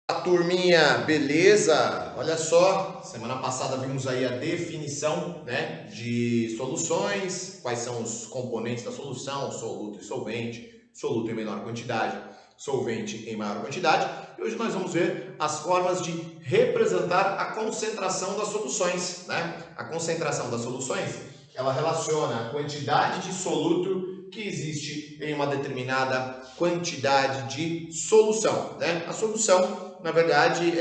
A turminha, beleza? Olha só, semana passada vimos aí a definição, né, de soluções, quais são os componentes da solução, soluto e solvente, soluto em menor quantidade, solvente em maior quantidade. E hoje nós vamos ver as formas de representar a concentração das soluções, né? A concentração das soluções, ela relaciona a quantidade de soluto que existe em uma determinada quantidade de solução, né? A solução, na verdade,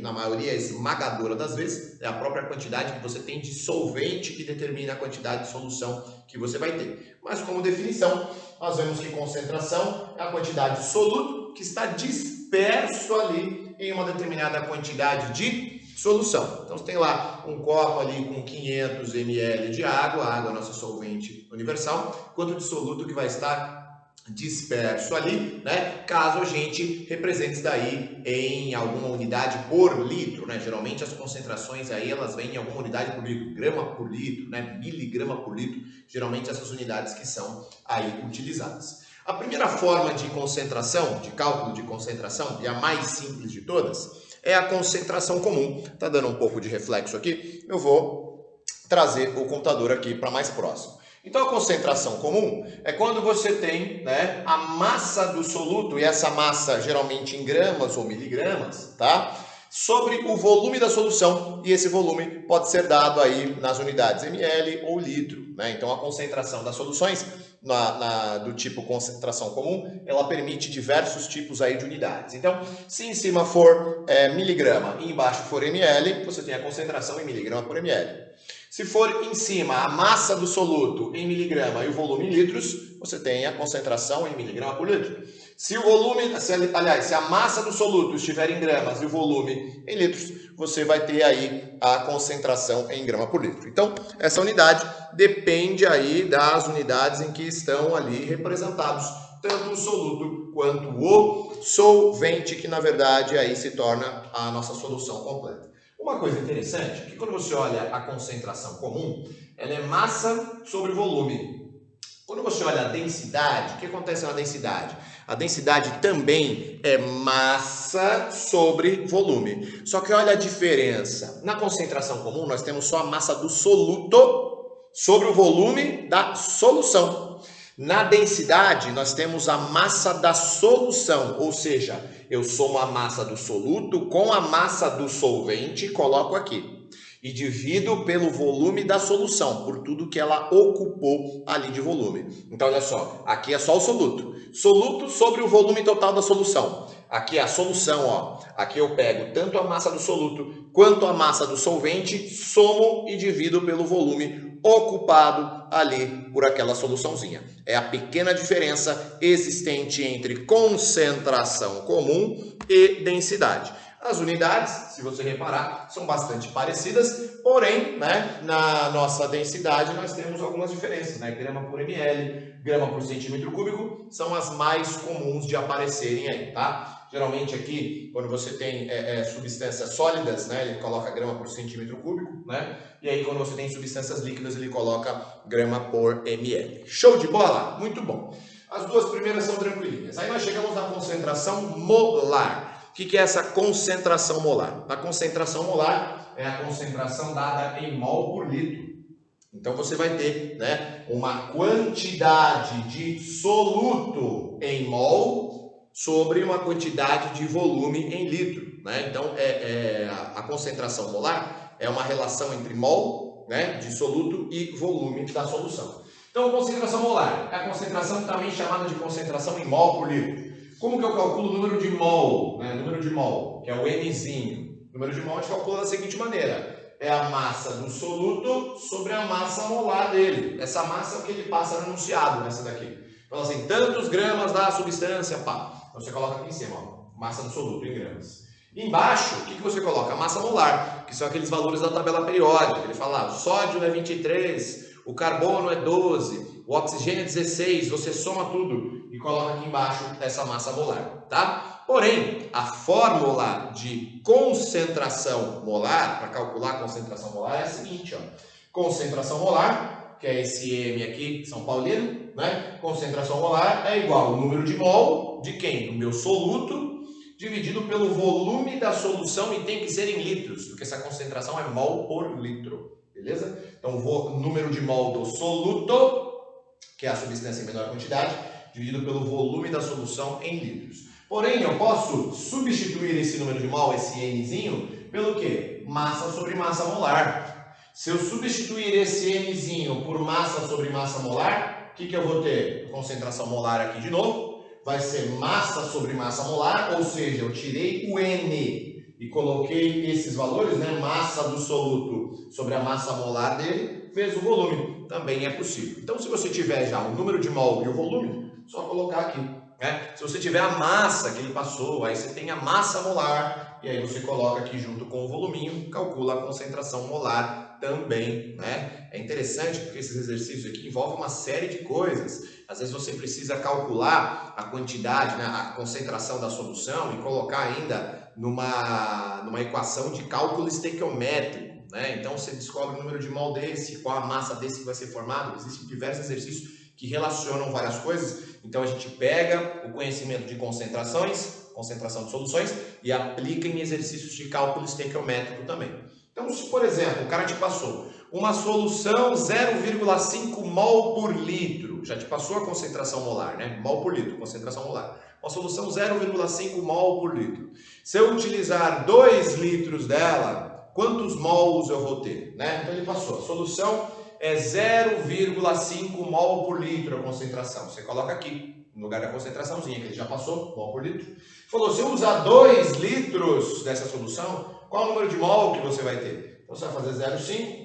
na maioria esmagadora das vezes, é a própria quantidade que você tem de solvente que determina a quantidade de solução que você vai ter. Mas como definição, nós vemos que concentração é a quantidade de soluto que está disperso ali em uma determinada quantidade de solução. Então você tem lá um copo ali com 500 ml de água, a água é nosso solvente universal, quanto de soluto que vai estar disperso ali, né? Caso a gente represente isso daí em alguma unidade por litro, né? Geralmente as concentrações aí elas vêm em alguma unidade por litro, grama por litro, né? Miligrama por litro, geralmente essas unidades que são aí utilizadas. A primeira forma de concentração, de cálculo de concentração, e a mais simples de todas, é a concentração comum. Tá dando um pouco de reflexo aqui, eu vou trazer o computador aqui para mais próximo. Então a concentração comum é quando você tem, né, a massa do soluto, e essa massa geralmente em gramas ou miligramas, tá? Sobre o volume da solução, e esse volume pode ser dado aí nas unidades ml ou litro, né? Então a concentração das soluções do tipo concentração comum, ela permite diversos tipos aí de unidades. Então, se em cima for miligrama e embaixo for ml, você tem a concentração em miligrama por ml. Se for em cima a massa do soluto em miligrama e o volume em litros, você tem a concentração em miligrama por litro. Se o volume, se a massa do soluto estiver em gramas e o volume em litros, você vai ter aí a concentração em grama por litro. Então, essa unidade depende aí das unidades em que estão ali representados tanto o soluto quanto o solvente, que na verdade aí se torna a nossa solução completa. Uma coisa interessante é que quando você olha a concentração comum, ela é massa sobre volume. Quando você olha a densidade, o que acontece na densidade? A densidade também é massa sobre volume. Só que olha a diferença. Na concentração comum, nós temos só a massa do soluto sobre o volume da solução. Na densidade, nós temos a massa da solução, ou seja, eu somo a massa do soluto com a massa do solvente e coloco aqui. E divido pelo volume da solução, por tudo que ela ocupou ali de volume. Então, olha só, aqui é só o soluto. Soluto sobre o volume total da solução. Aqui é a solução, ó. Aqui eu pego tanto a massa do soluto quanto a massa do solvente, somo e divido pelo volume ocupado ali por aquela soluçãozinha. É a pequena diferença existente entre concentração comum e densidade. As unidades, se você reparar, são bastante parecidas, porém, né, na nossa densidade nós temos algumas diferenças, né? Grama por ml, grama por centímetro cúbico, são as mais comuns de aparecerem aí, tá? Geralmente aqui, quando você tem substâncias sólidas, né, ele coloca grama por centímetro cúbico, né? E aí quando você tem substâncias líquidas, ele coloca grama por ml. Show de bola? Muito bom. As duas primeiras são tranquilinhas. Aí nós chegamos na concentração molar. O que é essa concentração molar? A concentração molar é a concentração dada em mol por litro. Então você vai ter, né, uma quantidade de soluto em mol sobre uma quantidade de volume em litro, né? Então a concentração molar é uma relação entre mol, né, de soluto e volume da solução. Então a concentração molar é a concentração também chamada de concentração em mol por litro. Como que eu calculo o número de mol, né? Número de mol, que é o Mzinho. O número de mol a gente calcula da seguinte maneira: é a massa do soluto sobre a massa molar dele. Essa massa é o que ele passa no enunciado, nessa daqui. Então, assim, tantos gramas da substância, pá. Então, você coloca aqui em cima, ó, massa do soluto em gramas. E embaixo, o que você coloca? A massa molar, que são aqueles valores da tabela periódica. Ele fala, o sódio é 23, o carbono é 12, o oxigênio é 16, você soma tudo e coloca aqui embaixo essa massa molar, tá? Porém, a fórmula de concentração molar, para calcular a concentração molar, é a seguinte, ó. Concentração molar, que é esse M aqui, São Paulino, né? Concentração molar é igual ao número de mol de quem? Do meu soluto, dividido pelo volume da solução e tem que ser em litros, porque essa concentração é mol por litro, beleza? Então, o número de mol do soluto, que é a substância em menor quantidade, dividido pelo volume da solução em litros. Porém, eu posso substituir esse número de mol, esse Nzinho, pelo quê? Massa sobre massa molar. Se eu substituir esse Nzinho por massa sobre massa molar, o que eu vou ter? Concentração molar aqui de novo. Vai ser massa sobre massa molar, ou seja, eu tirei o N e coloquei esses valores, né? Massa do soluto sobre a massa molar dele, vezes o volume. Também é possível. Então, se você tiver já o número de mol e o volume, só colocar aqui, né? Se você tiver a massa que ele passou, aí você tem a massa molar, e aí você coloca aqui junto com o voluminho, calcula a concentração molar também, né? É interessante porque esses exercícios aqui envolvem uma série de coisas. Às vezes você precisa calcular a quantidade, né, a concentração da solução e colocar ainda numa equação de cálculo estequiométrico, né? Então você descobre o número de mol desse, qual a massa desse que vai ser formado. Existem diversos exercícios que relacionam várias coisas. Então a gente pega o conhecimento de concentrações, concentração de soluções, e aplica em exercícios de cálculo estequiométrico também. Então, se por exemplo, o cara te passou uma solução 0,5 mol por litro, já te passou a concentração molar, né? Mol por litro, concentração molar. Uma solução 0,5 mol por litro. Se eu utilizar 2 litros dela, quantos mols eu vou ter, né? Então ele passou, a solução é 0,5 mol por litro a concentração. Você coloca aqui, no lugar da concentraçãozinha que ele já passou, mol por litro. Falou, se eu usar 2 litros dessa solução, qual o número de mol que você vai ter? Então você vai fazer 0,5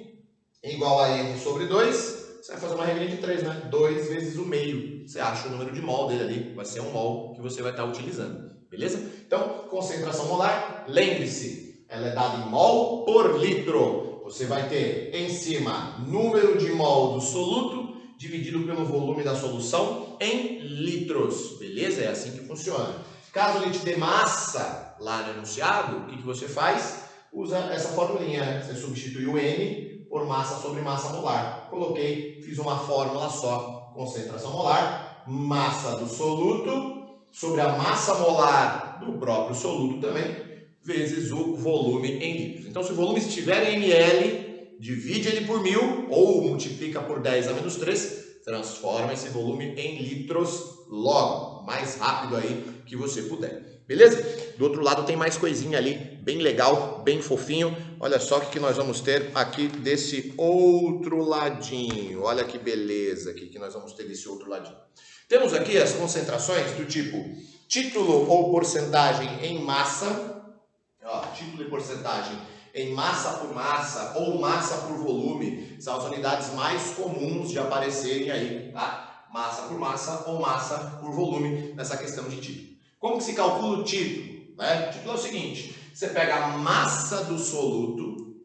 igual a N sobre 2, você vai fazer uma regrinha de 3, né? 2 vezes o meio. Você acha o número de mol dele ali, vai ser um mol que você vai estar utilizando, beleza? Então, concentração molar, lembre-se, ela é dada em mol por litro. Você vai ter em cima número de mol do soluto dividido pelo volume da solução em litros, beleza? É assim que funciona. Caso ele te dê massa lá no enunciado, o que você faz? Usa essa formulinha, né? Você substitui o N por massa sobre massa molar. Coloquei, fiz uma fórmula só, concentração molar, massa do soluto sobre a massa molar do próprio soluto também, vezes o volume em litros. Então, se o volume estiver em ml, divide ele por 1000 ou multiplica por 10 a menos 3, transforma esse volume em litros logo, mais rápido aí que você puder. Beleza? Do outro lado tem mais coisinha ali, bem legal, bem fofinho. Olha só o que nós vamos ter aqui desse outro ladinho. Olha que beleza aqui que nós vamos ter desse outro ladinho. Temos aqui as concentrações do tipo título ou porcentagem em massa. Ó, título e porcentagem em massa por massa ou massa por volume. São as unidades mais comuns de aparecerem aí, tá? Massa por massa ou massa por volume nessa questão de título. Como que se calcula o título? O título é o seguinte, você pega a massa do soluto,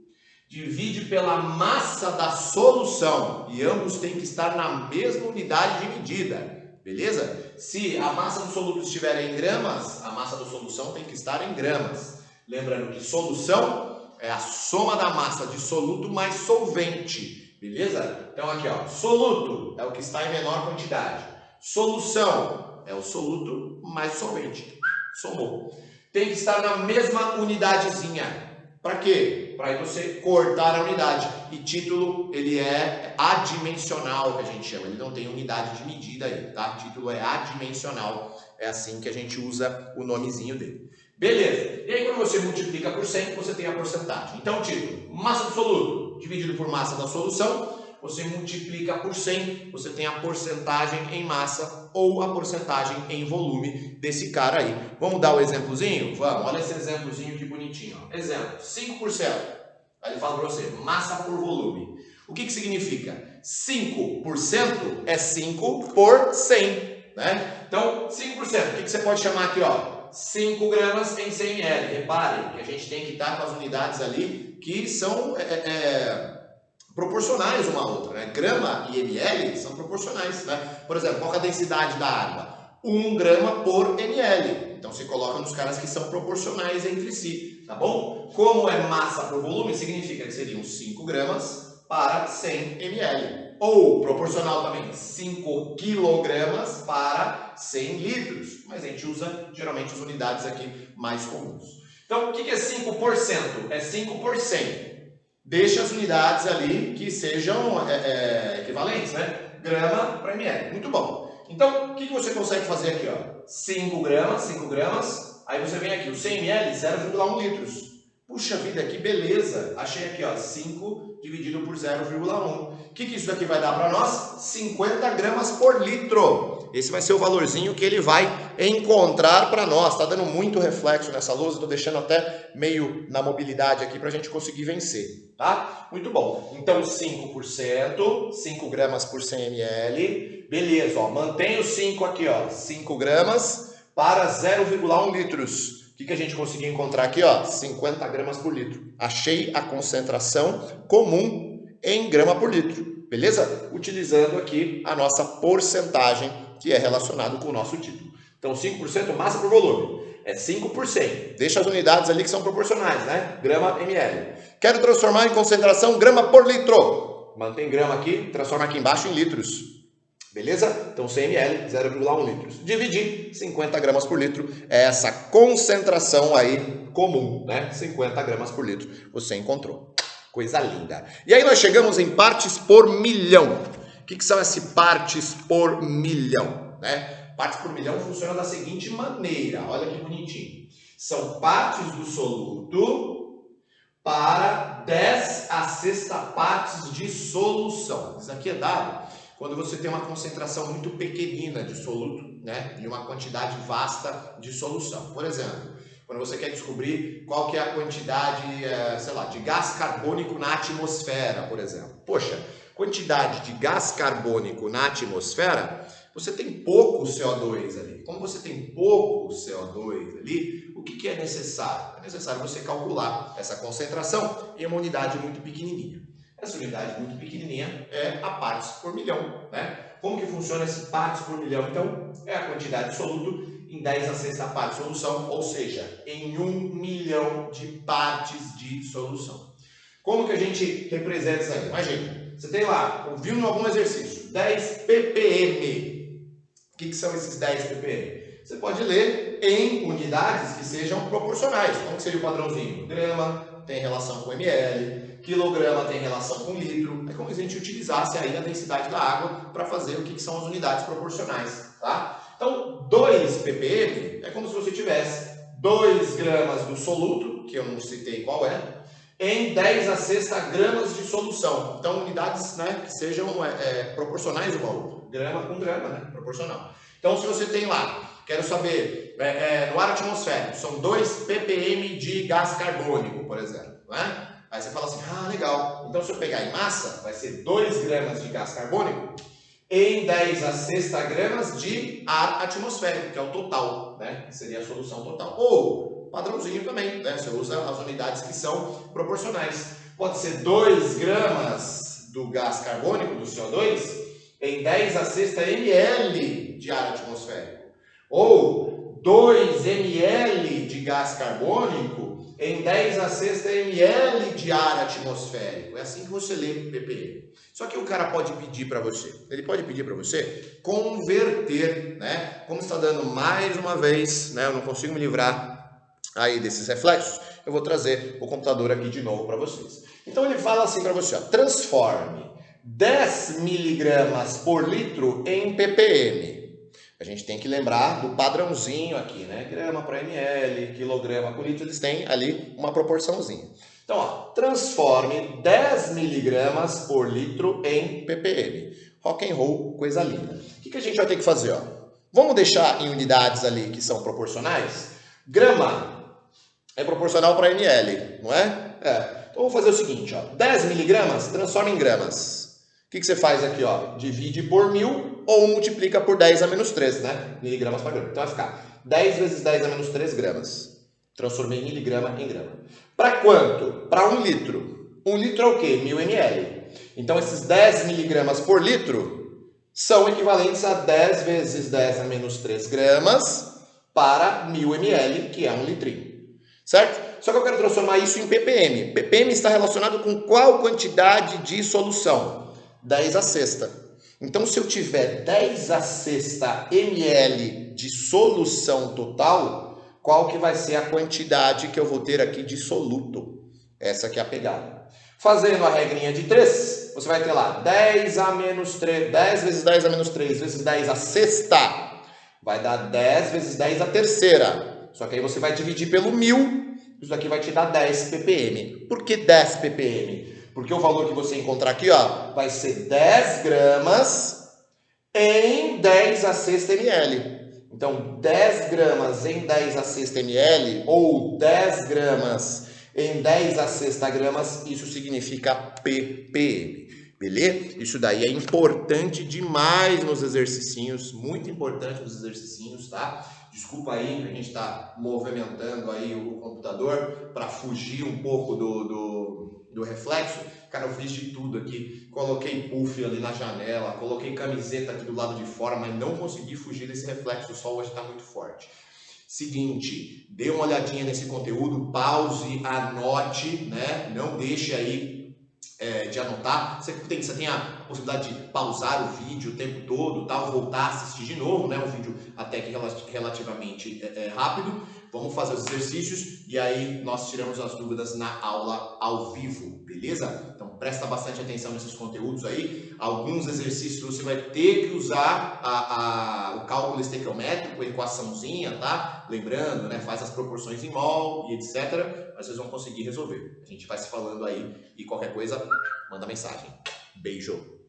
divide pela massa da solução, e ambos têm que estar na mesma unidade de medida, beleza? Se a massa do soluto estiver em gramas, a massa da solução tem que estar em gramas. Lembrando que solução é a soma da massa de soluto mais solvente, beleza? Então aqui, ó, soluto é o que está em menor quantidade, solução é o soluto mais solvente, somou. Tem que estar na mesma unidadezinha. Para quê? Para você cortar a unidade. E título, ele é adimensional, que a gente chama. Ele não tem unidade de medida aí, tá? Título é adimensional. É assim que a gente usa o nomezinho dele. Beleza. E aí, quando você multiplica por 100, você tem a porcentagem. Então, título, massa do soluto dividido por massa da solução. Você multiplica por 100, você tem a porcentagem em massa ou a porcentagem em volume desse cara aí. Vamos dar o exemplozinho? Vamos, olha esse exemplozinho que bonitinho. Ó. Exemplo, 5%. Aí ele fala para você, massa por volume. O que significa? 5% é 5 por 100. Né? Então, 5%, o que você pode chamar aqui? Ó? 5 gramas em 100 ml. Reparem que a gente tem que estar com as unidades ali que são... proporcionais uma à outra, né? Grama e ml são proporcionais, né? Por exemplo, qual é a densidade da água? 1 grama por ml. Então se coloca nos caras que são proporcionais entre si, tá bom? Como é massa por volume, significa que seriam 5 gramas para 100 ml. Ou, proporcional também, 5 quilogramas para 100 litros. Mas a gente usa, geralmente, as unidades aqui mais comuns. Então, o que é 5%? É 5%. Deixa as unidades ali que sejam equivalentes, né? Grama para ml. Muito bom. Então, o que você consegue fazer aqui, ó? 5 gramas. Aí você vem aqui, o 100 ml, 0,1 litros. Puxa vida, que beleza! Achei aqui, ó, 5 dividido por 0,1. O que isso daqui vai dar para nós? 50 gramas por litro. Esse vai ser o valorzinho que ele vai encontrar para nós. Está dando muito reflexo nessa lousa, estou deixando até meio na mobilidade aqui para a gente conseguir vencer, tá? Muito bom. Então, 5%, 5 gramas por 100 ml. Beleza, ó, mantém o 5 aqui, ó, 5 gramas para 0,1 litros. O que a gente conseguiu encontrar aqui, ó? 50 gramas por litro. Achei a concentração comum em grama por litro, beleza? Utilizando aqui a nossa porcentagem que é relacionado com o nosso título. Então, 5% massa por volume. É 5%. Deixa as unidades ali que são proporcionais, né? Grama ml. Quero transformar em concentração grama por litro. Mantém grama aqui, transforma aqui embaixo em litros. Beleza? Então 100 ml, 0,1 litros. Dividir 50 gramas por litro é essa concentração aí comum, né? 50 gramas por litro. Você encontrou. Coisa linda. E aí nós chegamos em partes por milhão. O que são essas partes por milhão, né? Partes por milhão funciona da seguinte maneira. Olha que bonitinho. São partes do soluto para 10 a sexta partes de solução. Isso aqui é dado quando você tem uma concentração muito pequenina de soluto, né, e uma quantidade vasta de solução. Por exemplo, quando você quer descobrir qual que é a quantidade, sei lá, de gás carbônico na atmosfera, por exemplo. Poxa, quantidade de gás carbônico na atmosfera, você tem pouco CO2 ali. Como você tem pouco CO2 ali, o que é necessário? É necessário você calcular essa concentração em uma unidade muito pequenininha. Essa unidade muito pequenininha é a partes por milhão, né? Como que funciona esse partes por milhão? Então, é a quantidade de soluto em 10 a sexta parte de solução, ou seja, em 1 milhão de partes de solução. Como que a gente representa isso aí? Imagina, você tem lá, viu em algum exercício, 10 ppm. O que são esses 10 ppm? Você pode ler em unidades que sejam proporcionais. Como que seria o padrãozinho? Grama tem relação com ml, quilograma tem relação com litro. É como se a gente utilizasse aí a densidade da água para fazer o que são as unidades proporcionais, tá? Então, 2 ppm é como se você tivesse 2 gramas do soluto, que eu não citei qual é, em 10 a sexta gramas de solução. Então, unidades, né, que sejam proporcionais uma ao outra. Grama com grama, né? Proporcional. Então, se você tem lá, quero saber, no ar atmosférico, são 2 ppm de gás carbônico, por exemplo, né? Aí você fala assim, ah, legal. Então, se eu pegar em massa, vai ser 2 gramas de gás carbônico em 10 a sexta gramas de ar atmosférico, que é o total, né? Que seria a solução total. Ou, padrãozinho também, né? Você usa as unidades que são proporcionais. Pode ser 2 gramas do gás carbônico, do CO2, em 10 a sexta ml de ar atmosférico. Ou 2 ml de gás carbônico em 10 a sexta ml de ar atmosférico. É assim que você lê ppm. Só que o cara pode pedir para você. Ele pode pedir para você converter, né? Como está dando mais uma vez, né? Eu não consigo me livrar aí desses reflexos. Eu vou trazer o computador aqui de novo para vocês. Então ele fala assim para você, ó, transforme 10 miligramas por litro em ppm. A gente tem que lembrar do padrãozinho aqui, né? Grama para ml, quilograma por litro, eles têm ali uma proporçãozinha. Então, ó, transforme 10 miligramas por litro em ppm. Rock and roll, coisa linda. O que a gente vai ter que fazer? Ó? Vamos deixar em unidades ali que são proporcionais? Grama é proporcional para ml, não é? Então, vamos fazer o seguinte, ó, 10 miligramas transforma em gramas. O que você faz aqui, ó? Divide por 1000 ou multiplica por 10 a menos 3, né? Miligramas para grama. Então vai ficar 10 vezes 10 a menos 3 gramas. Transformei miligrama em grama. Para quanto? Para 1 litro. 1 litro é o quê? 1000 ml. Então esses 10 miligramas por litro são equivalentes a 10 vezes 10 a menos 3 gramas para 1000 ml, que é 1 litrinho. Certo? Só que eu quero transformar isso em ppm. ppm está relacionado com qual quantidade de solução? 10 a sexta. Então, se eu tiver 10 a sexta ml de solução total, qual que vai ser a quantidade que eu vou ter aqui de soluto? Essa aqui é a pegada. Fazendo a regrinha de 3, você vai ter lá 10 a menos 3, 10 vezes 10 a menos 3 vezes 10 a sexta, vai dar 10 vezes 10 a terceira. Só que aí você vai dividir pelo 1000, isso daqui vai te dar 10 ppm. Por que 10 ppm? Porque o valor que você encontrar aqui, ó, vai ser 10 gramas em 10 a sexta ml. Então, 10 gramas em 10 a sexta ml ou 10 gramas em 10 a sexta gramas, isso significa ppm. Beleza? Isso daí é importante demais nos exercicinhos, muito importante nos exercicinhos, tá? Desculpa aí que a gente está movimentando aí o computador para fugir um pouco do reflexo. Cara, eu fiz de tudo aqui. Coloquei puff ali na janela, coloquei camiseta aqui do lado de fora, mas não consegui fugir desse reflexo. O sol hoje está muito forte. Seguinte, dê uma olhadinha nesse conteúdo, pause, anote, né? Não deixe aí de anotar. Você tem a possibilidade de pausar o vídeo o tempo todo, tal, voltar a assistir de novo, né? Um vídeo até que relativamente rápido. Vamos fazer os exercícios e aí nós tiramos as dúvidas na aula ao vivo, beleza? Então presta bastante atenção nesses conteúdos aí. Alguns exercícios você vai ter que usar o cálculo estequiométrico, a equaçãozinha, tá? Lembrando, né? Faz as proporções em mol e etc. Mas vocês vão conseguir resolver. A gente vai se falando aí e qualquer coisa, manda mensagem. Beijo!